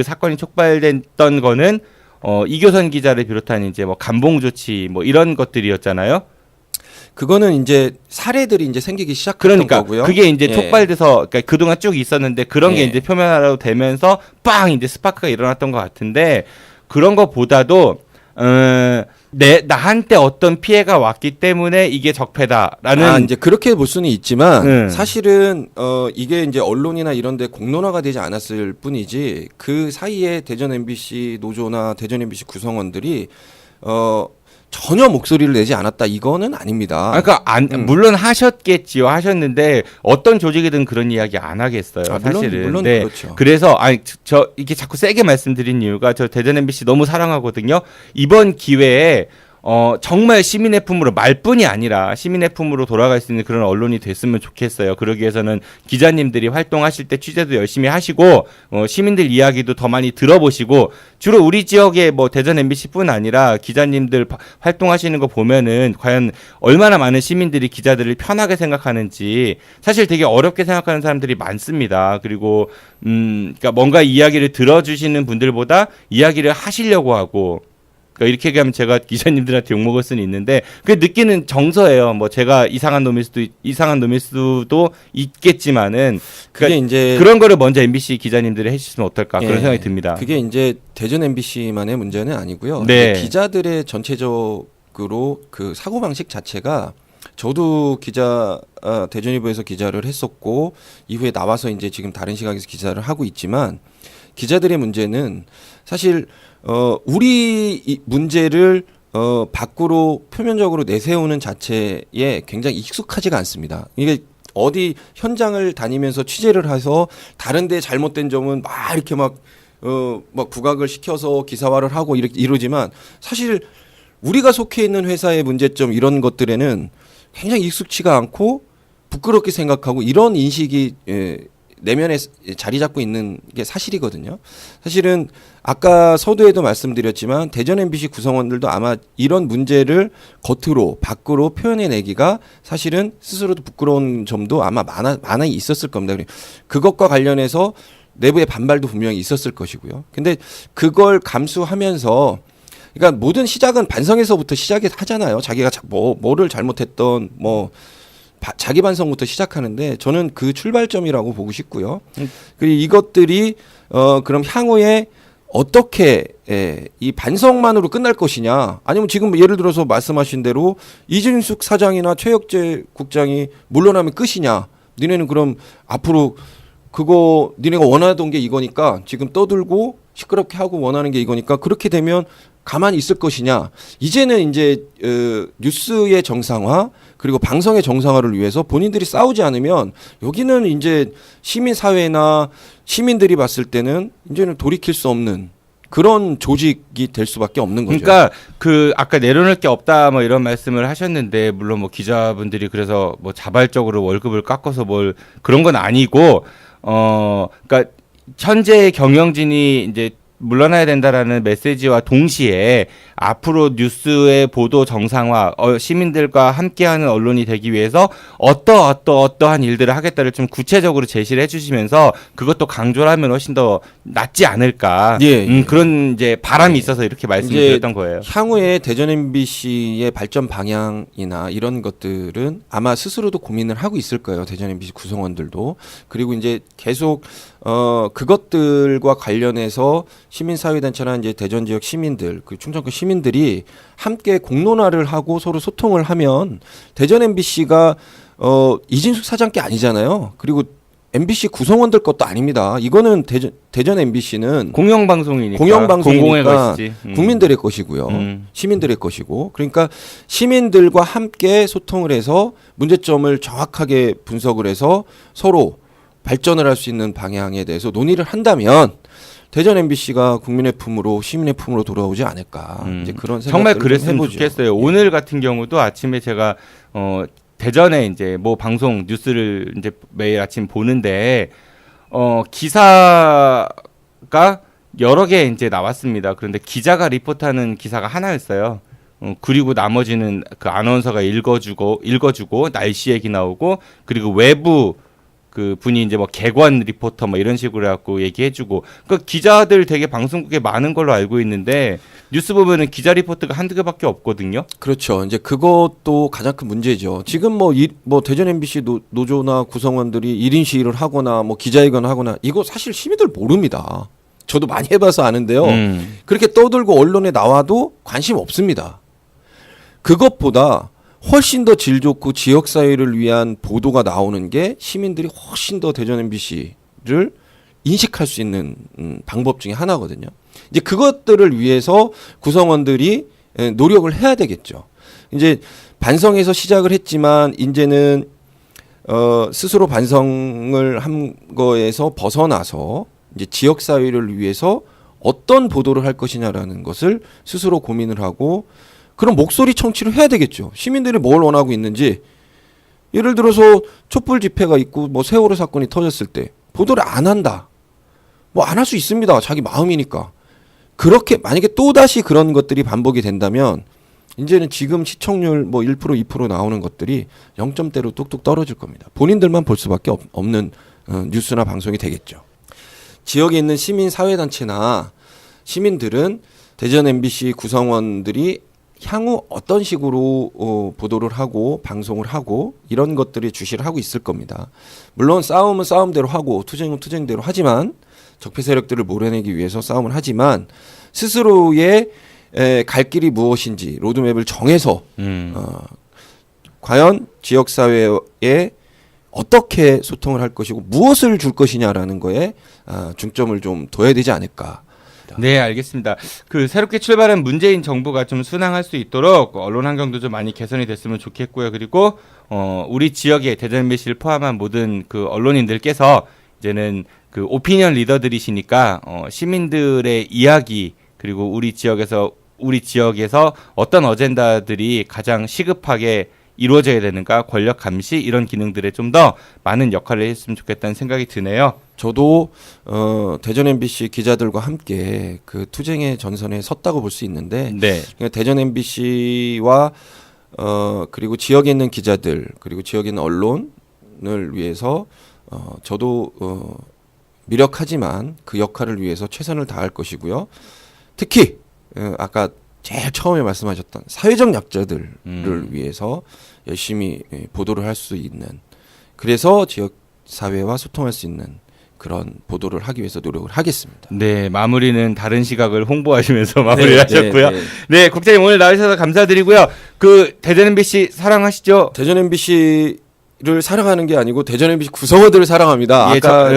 F: 사건이 촉발됐던 거는 이교선 기자를 비롯한 이제 뭐 감봉 조치 뭐 이런 것들이었잖아요.
G: 그거는 이제 사례들이 이제 생기기 시작했던 거고요.
F: 그게 이제
G: 예.
F: 촉발돼서, 그러니까 그동안 쭉 있었는데 그런 게
G: 예.
F: 이제 표면화로 되면서 빵 이제 스파크가 일어났던 것 같은데, 그런 것보다도 나한테 어떤 피해가 왔기 때문에 이게 적폐다라는
G: 이제 그렇게 볼 수는 있지만 사실은 이게 이제 언론이나 이런 데 공론화가 되지 않았을 뿐이지, 그 사이에 대전 MBC 노조나 대전 MBC 구성원들이 전혀 목소리를 내지 않았다, 이거는 아닙니다.
F: 그러니까 물론 하셨는데 어떤 조직이든 그런 이야기 안 하겠어요. 사실은.
G: 물론
F: 네.
G: 그렇죠.
F: 그래서 저 이게 자꾸 세게 말씀드린 이유가, 저 대전 MBC 너무 사랑하거든요. 이번 기회에 정말 시민의 품으로, 말뿐이 아니라 시민의 품으로 돌아갈 수 있는 그런 언론이 됐으면 좋겠어요. 그러기 위해서는 기자님들이 활동하실 때 취재도 열심히 하시고, 시민들 이야기도 더 많이 들어보시고, 주로 우리 지역에 뭐 대전 MBC뿐 아니라 기자님들 활동하시는 거 보면은 과연 얼마나 많은 시민들이 기자들을 편하게 생각하는지 사실 되게 어렵게 생각하는 사람들이 많습니다. 그리고 그러니까 뭔가 이야기를 들어주시는 분들보다 이야기를 하시려고 하고, 그러니까 이렇게 얘기하면 제가 기자님들한테 욕먹을 수는 있는데, 그게 느끼는 정서예요. 뭐 제가 이상한 놈일 수도 있겠지만은, 그러니까
G: 그게 이제
F: 그런 거를 먼저 MBC 기자님들이 해주시면 어떨까, 그런 생각이 듭니다.
G: 그게 이제 대전 MBC만의 문제는 아니고요.
F: 네.
G: 기자들의 전체적으로 그 사고방식 자체가, 저도 대전일보에서 기자를 했었고 이후에 나와서 이제 지금 다른 시각에서 기자를 하고 있지만, 기자들의 문제는 사실 우리 문제를 밖으로 표면적으로 내세우는 자체에 굉장히 익숙하지가 않습니다. 이게 어디 현장을 다니면서 취재를 해서 다른데 잘못된 점은 막 이렇게 막 부각을 시켜서 기사화를 하고 이러지만 사실 우리가 속해 있는 회사의 문제점 이런 것들에는 굉장히 익숙치가 않고 부끄럽게 생각하고 이런 인식이 내면에 자리 잡고 있는 게 사실이거든요. 사실은 아까 서두에도 말씀드렸지만 대전 MBC 구성원들도 아마 이런 문제를 밖으로 표현해내기가 사실은 스스로도 부끄러운 점도 아마 많아 있었을 겁니다. 그것과 관련해서 내부의 반발도 분명히 있었을 것이고요. 근데 그걸 감수하면서 그러니까 모든 시작은 반성에서부터 시작이 하잖아요. 자기가 뭐를 잘못했던 자기 반성부터 시작하는데 저는 그 출발점이라고 보고 싶고요. 그리고 이것들이 그럼 향후에 어떻게 이 반성만으로 끝날 것이냐 아니면 지금 예를 들어서 말씀하신 대로 이진숙 사장이나 최혁재 국장이 물러나면 끝이냐 니네는 그럼 앞으로 그거 니네가 원하던 게 이거니까 지금 떠들고 시끄럽게 하고 원하는 게 이거니까 그렇게 되면 가만히 있을 것이냐. 이제는 이제 뉴스의 정상화 그리고 방송의 정상화를 위해서 본인들이 싸우지 않으면 여기는 이제 시민사회나 시민들이 봤을 때는 이제는 돌이킬 수 없는 그런 조직이 될 수밖에 없는 거죠.
F: 그러니까 아까 내려놓을 게 없다 뭐 이런 말씀을 하셨는데 물론 뭐 기자분들이 그래서 뭐 자발적으로 월급을 깎아서 그런 건 아니고 그러니까 현재 경영진이 이제 물러나야 된다라는 메시지와 동시에 앞으로 뉴스의 보도 정상화, 시민들과 함께하는 언론이 되기 위해서 어떠한 일들을 하겠다를 좀 구체적으로 제시를 해주시면서 그것도 강조를 하면 훨씬 더 낫지 않을까. 그런 이제 바람이 있어서 이렇게 말씀을 드렸던 거예요.
G: 향후에 대전 MBC의 발전 방향이나 이런 것들은 아마 스스로도 고민을 하고 있을 거예요. 대전 MBC 구성원들도. 그리고 이제 계속 그것들과 관련해서 시민사회단체나 이제 대전 지역 시민들, 그 충청권 시민들이 함께 공론화를 하고 서로 소통을 하면 대전 MBC가 이진숙 사장께 아니잖아요. 그리고 MBC 구성원들 것도 아닙니다. 이거는 대전 MBC는
F: 공영방송이니까
G: 공영방송이니까
F: 공공의 것이지.
G: 국민들의 것이고요. 시민들의 것이고. 그러니까 시민들과 함께 소통을 해서 문제점을 정확하게 분석을 해서 서로 발전을 할 수 있는 방향에 대해서 논의를 한다면 대전 MBC가 국민의 품으로 시민의 품으로 돌아오지 않을까. 이제 그런 생각
F: 정말 그랬으면 좋겠어요. 오늘 같은 경우도 아침에 제가 대전에 이제 뭐 방송 뉴스를 이제 매일 아침 보는데 기사가 여러 개 이제 나왔습니다. 그런데 기자가 리포트하는 기사가 하나였어요. 그리고 나머지는 그 아나운서가 읽어주고 날씨 얘기 나오고 그리고 외부 그 분이 이제 뭐 객관 리포터 뭐 이런 식으로 해갖고 얘기해주고 그 기자들 되게 방송국에 많은 걸로 알고 있는데 뉴스 보면은 기자 리포트가 한두 개밖에 없거든요.
G: 그렇죠. 이제 그것도 가장 큰 문제죠. 지금 뭐 대전 MBC 노조나 구성원들이 1인 시위를 하거나 뭐 기자회견을 하거나 이거 사실 시민들 모릅니다. 저도 많이 해봐서 아는데요. 그렇게 떠들고 언론에 나와도 관심 없습니다. 그것보다 훨씬 더 질 좋고 지역사회를 위한 보도가 나오는 게 시민들이 훨씬 더 대전 MBC를 인식할 수 있는 방법 중에 하나거든요. 이제 그것들을 위해서 구성원들이 노력을 해야 되겠죠. 이제 반성에서 시작을 했지만 이제는 스스로 반성을 한 거에서 벗어나서 이제 지역사회를 위해서 어떤 보도를 할 것이냐라는 것을 스스로 고민을 하고 그런 목소리 청취를 해야 되겠죠. 시민들이 뭘 원하고 있는지. 예를 들어서 촛불 집회가 있고 뭐 세월호 사건이 터졌을 때 보도를 안 한다. 뭐 안 할 수 있습니다. 자기 마음이니까. 그렇게 만약에 또다시 그런 것들이 반복이 된다면 이제는 지금 시청률 뭐 1% 2% 나오는 것들이 0점대로 뚝뚝 떨어질 겁니다. 본인들만 볼 수밖에 없는 뉴스나 방송이 되겠죠. 지역에 있는 시민사회단체나 시민들은 대전 MBC 구성원들이 향후 어떤 식으로 보도를 하고 방송을 하고 이런 것들이 주시를 하고 있을 겁니다. 물론 싸움은 싸움대로 하고 투쟁은 투쟁대로 하지만 적폐 세력들을 몰아내기 위해서 싸움을 하지만 스스로의 갈 길이 무엇인지 로드맵을 정해서 과연 지역사회에 어떻게 소통을 할 것이고 무엇을 줄 것이냐라는 거에 중점을 좀 둬야 되지 않을까. 있습니다.
F: 네, 알겠습니다. 그 새롭게 출발한 문재인 정부가 좀 순항할 수 있도록 언론 환경도 좀 많이 개선이 됐으면 좋겠고요. 그리고 우리 지역의 대전 MBC를 포함한 모든 그 언론인들께서 이제는 그 오피니언 리더들이시니까 시민들의 이야기 그리고 우리 지역에서 어떤 어젠다들이 가장 시급하게 이루어져야 되는가, 권력 감시 이런 기능들에 좀 더 많은 역할을 했으면 좋겠다는 생각이 드네요.
G: 저도 대전 MBC 기자들과 함께 그 투쟁의 전선에 섰다고 볼 수 있는데
F: 네.
G: 대전 MBC와 그리고 지역에 있는 기자들 그리고 지역에 있는 언론을 위해서 저도 미력하지만 그 역할을 위해서 최선을 다할 것이고요. 특히 아까 제일 처음에 말씀하셨던 사회적 약자들을 위해서 열심히 보도를 할 수 있는, 그래서 지역 사회와 소통할 수 있는 그런 보도를 하기 위해서 노력을 하겠습니다.
F: 네, 마무리는 다른 시각을 홍보하시면서 마무리를 하셨고요.
G: 네.
F: 네, 국장님 오늘 나와주셔서 감사드리고요. 그 대전 MBC 사랑하시죠?
G: 대전 MBC를 사랑하는 게 아니고 대전 MBC 구성원들을 사랑합니다.
F: 예,
G: 아까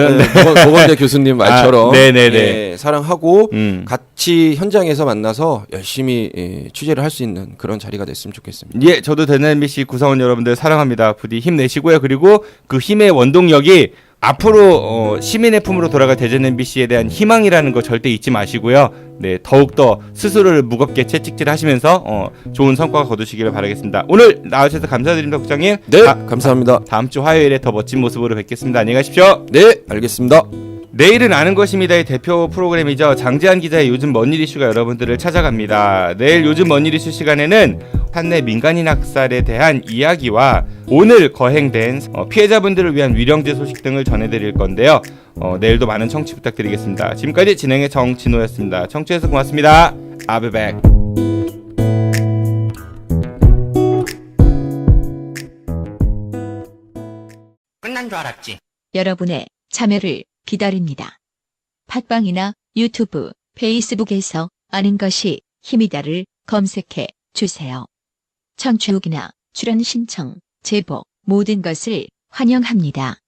G: 고건대 교수님 말처럼
F: 네네네.
G: 예, 사랑하고
F: 같이
G: 현장에서 만나서 열심히 취재를 할 수 있는 그런 자리가 됐으면 좋겠습니다.
F: 예, 저도 대전 MBC 구성원 여러분들 사랑합니다. 부디 힘내시고요. 그리고 그 힘의 원동력이 앞으로 시민의 품으로 돌아갈 대전 MBC에 대한 희망이라는 거 절대 잊지 마시고요. 네, 더욱더 스스로를 무겁게 채찍질하시면서 좋은 성과 거두시기를 바라겠습니다. 오늘 나와주셔서 감사드립니다, 국장님.
G: 네, 감사합니다.
F: 다음 주 화요일에 더 멋진 모습으로 뵙겠습니다. 안녕히 가십시오.
G: 네, 알겠습니다.
F: 내일은 아는 것입니다의 대표 프로그램이죠. 장재한 기자의 요즘 뭔일 이슈가 여러분들을 찾아갑니다. 내일 요즘 뭔일 이슈 시간에는 판내 민간인 학살에 대한 이야기와 오늘 거행된 피해자분들을 위한 위령제 소식 등을 전해드릴 건데요. 내일도 많은 청취 부탁드리겠습니다. 지금까지 진행의 정진호였습니다. 청취해서 고맙습니다. I'll be back.
H: 끝난 줄 알았지.
I: 여러분의 참여를 기다립니다. 팟빵이나 유튜브, 페이스북에서 아는 것이 힘이다를 검색해 주세요. 청취 후기나 출연 신청, 제보 모든 것을 환영합니다.